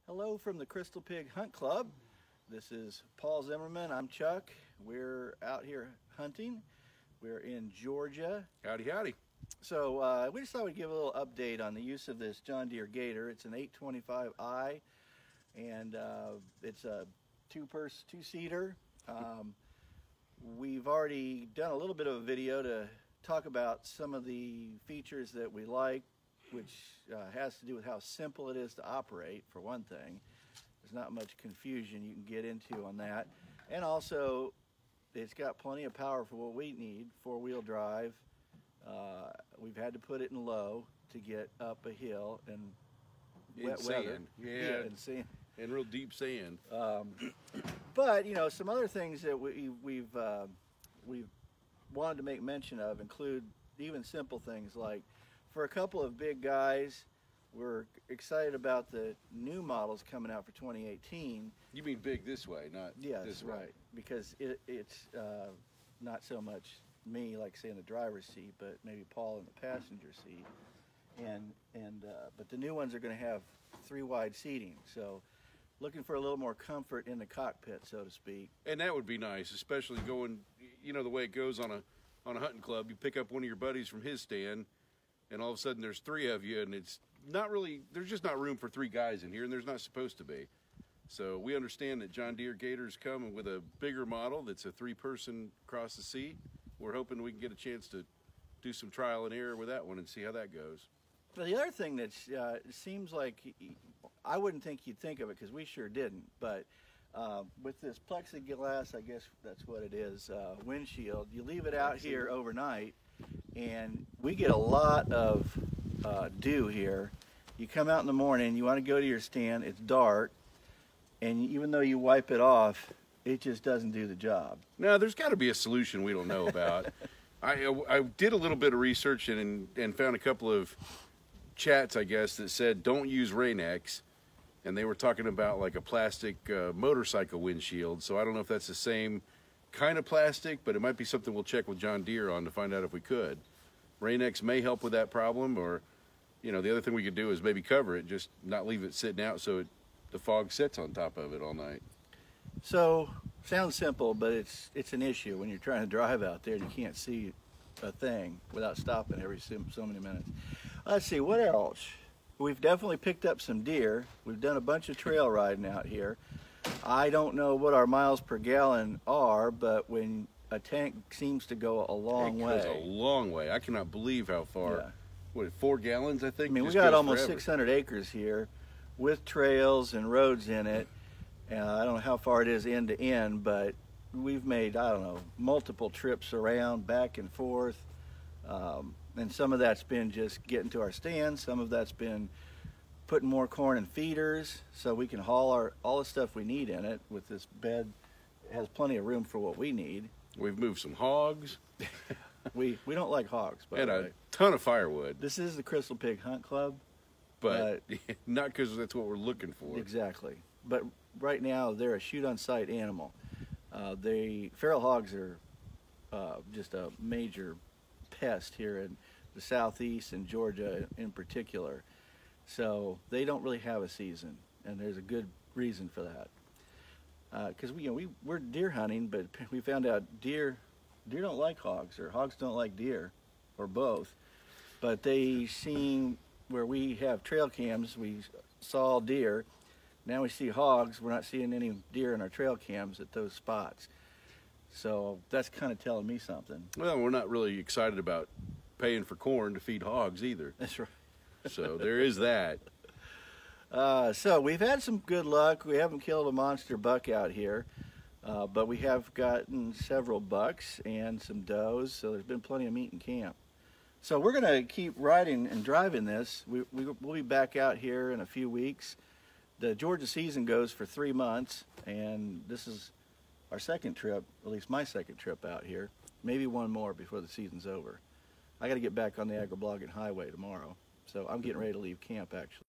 Hello from the Crystal Pig Hunt Club. This is Paul Zimmerman. I'm Chuck. We're out here hunting. We're in Georgia. Howdy, howdy. So we just thought we'd give a little update on the use of this John Deere Gator. It's an 825i, and it's a two-seater. We've already done a little bit of a video to talk about some of the features that we like, which has to do with how simple it is to operate, for one thing. There's not much confusion you can get into on that. And also, it's got plenty of power for what we need, four-wheel drive. We've had to put it in low to get up a hill and wet weather. Yeah, and sand. And real deep sand. But, you know, some other things that we've wanted to make mention of include even simple things like, for a couple of big guys, we're excited about the new models coming out for 2018. You mean big this way, not this way? Right, because it's not so much me, like say in the driver's seat, but maybe Paul in the passenger seat. But the new ones are going to have 3-wide seating, so looking for a little more comfort in the cockpit, so to speak. And that would be nice, especially going, you know, the way it goes on a hunting club. You pick up one of your buddies from his stand, and all of a sudden there's 3 of you, and it's not really, there's just not room for 3 guys in here, and there's not supposed to be. So we understand that John Deere Gator's coming with a bigger model that's a 3-person across the seat. We're hoping we can get a chance to do some trial and error with that one and see how that goes. Well, the other thing that seems like, I wouldn't think you'd think of it because we sure didn't, but with this plexiglass, I guess that's what it is, windshield, you leave it out here overnight, and we get a lot of dew here. You come out in the morning, you want to go to your stand, it's dark, and even though you wipe it off, it just doesn't do the job. No, there's got to be a solution we don't know about. I did a little bit of research and found a couple of chats, I guess, that said don't use Rain-X, and they were talking about like a plastic motorcycle windshield. So I don't know if that's the same kind of plastic, but it might be something we'll check with John Deere on to find out if we could. Rain-X may help with that problem, or, you know, the other thing we could do is maybe cover it, just not leave it sitting out so the fog sits on top of it all night. So, sounds simple, but it's an issue when you're trying to drive out there and you can't see a thing without stopping every so many minutes. Let's see, what else? We've definitely picked up some deer. We've done a bunch of trail riding out here. I don't know what our miles per gallon are, but when a tank seems to go a long way. It goes a long way. I cannot believe how far. Yeah. What, 4 gallons, I think? I mean, we got almost 600 acres here with trails and roads in it. I don't know how far it is end to end, but we've made, I don't know, multiple trips around, back and forth. And some of that's been just getting to our stands. Some of that's been putting more corn in feeders so we can haul all the stuff we need in it. With this bed, it has plenty of room for what we need. We've moved some hogs. we don't like hogs, by and the a way. ton of firewood. This is the Crystal Pig Hunt Club. But not because that's what we're looking for. Exactly. But right now, they're a shoot-on-sight animal. The feral hogs are just a major pest here in the southeast and Georgia in particular. So they don't really have a season, and there's a good reason for that. Because we're deer hunting, but we found out deer don't like hogs, or hogs don't like deer, or both. But they seem, where we have trail cams, we saw deer. Now we see hogs. We're not seeing any deer in our trail cams at those spots. So that's kind of telling me something. Well, we're not really excited about paying for corn to feed hogs either. That's right. So there is that. So we've had some good luck. We haven't killed a monster buck out here, but we have gotten several bucks and some does, so there's been plenty of meat in camp. So we're going to keep riding and driving this. We'll be back out here in a few weeks. The Georgia season goes for 3 months, and this is our second trip, at least my second trip out here. Maybe one more before the season's over. I got to get back on the Agri-Blogging Highway tomorrow, so I'm getting ready to leave camp, actually.